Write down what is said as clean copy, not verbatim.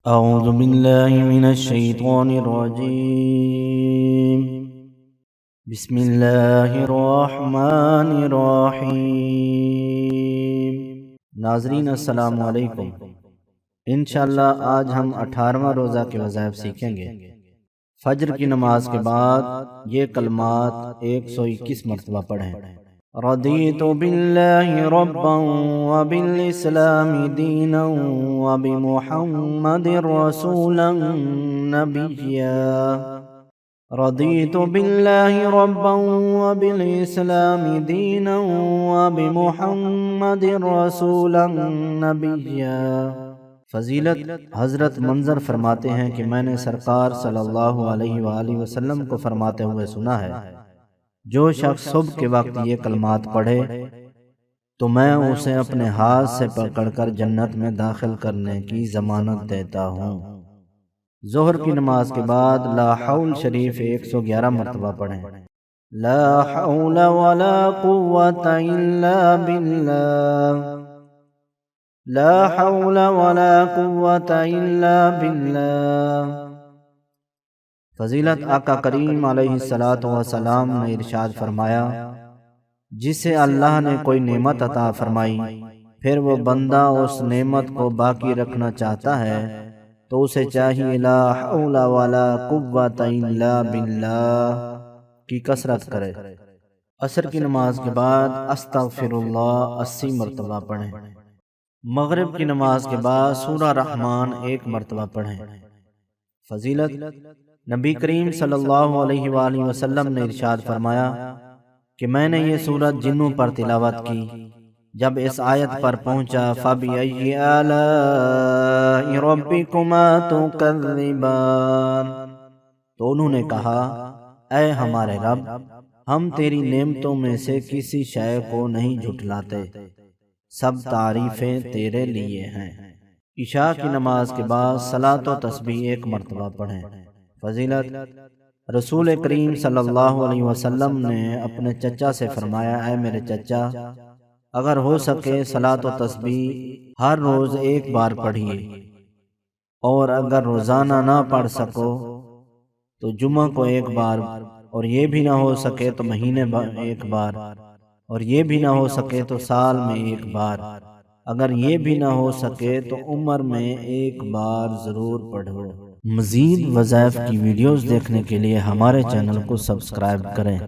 أعوذ بالله من الشيطان الرجيم. بسم الله الرحمن الرحیم. ناظرین السلام علیکم. انشاءاللہ آج ہم 18واں روزہ کے وظائف سیکھیں گے. فجر کی نماز کے بعد یہ کلمات 121 مرتبہ پڑھیں. رضیت باللہ ربا وبالاسلام دینا وبمحمد رسولا نبیا. رضیت باللہ ربا وبالاسلام دینا وبمحمد رسولا نبیا. فضیلت حضرت منظر فرماتے ہیں کہ میں نے سرکار صلی اللہ علیہ وآلہ وسلم کو فرماتے ہوئے سنا ہے، جو شخص صبح کے وقت یہ کلمات پڑھے تو میں اسے اپنے ہاتھ سے پکڑ کر جنت میں داخل کرنے کی ضمانت دیتا ہوں. ظہر کی نماز کے بعد لا حول شریف 111 مرتبہ پڑھیں. لا حول ولا قوة الا باللہ. لا حول ولا قوة الا باللہ. فضیلت آقا کریم علیہ السلام نے ارشاد فرمایا، جسے اللہ نے کوئی نعمت عطا فرمائی پھر وہ بندہ اس نعمت کو باقی رکھنا چاہتا ہے تو اسے چاہیے لا حول ولا قوة الا باللہ کی کثرت کرے. عصر کی نماز کے بعد استغفر اللہ 80 مرتبہ پڑھیں. مغرب کی نماز کے بعد سورہ رحمان 1 مرتبہ پڑھیں. فضیلت نبی کریم صلی اللہ علیہ وآلہ وسلم نے ارشاد فرمایا کہ میں نے یہ سورت جنوں پر تلاوت کی. جب اس آیت پر پہنچا فَبِأَيِّ آلَاءِ رَبِّكُمَا تُكَذِّبَانِ، تو انہوں نے کہا، اے ہمارے رب، ہم تیری نعمتوں میں سے کسی شے کو نہیں جھٹلاتے، سب تعریفیں تیرے لیے ہیں. عشاء کی نماز کے بعد صلاۃ و تسبیح 1 مرتبہ پڑھیں. فضیلت رسول کریم صلی اللہ علیہ وسلم نے اپنے چچا سے فرمایا، اے میرے چچا، اگر ہو سکے صلاۃ و تسبیح ہر روز 1 بار پڑھیے، اور اگر روزانہ نہ پڑھ سکو تو جمعہ کو 1 بار، اور یہ بھی نہ ہو سکے تو مہینے 1 بار، اور یہ بھی نہ ہو سکے تو سال میں 1 بار، اگر یہ بھی نہ ہو سکے تو عمر میں 1 بار ضرور پڑھو. مزید وظائف کی ویڈیوز دیکھنے کے لیے ہمارے چینل کو سبسکرائب کریں.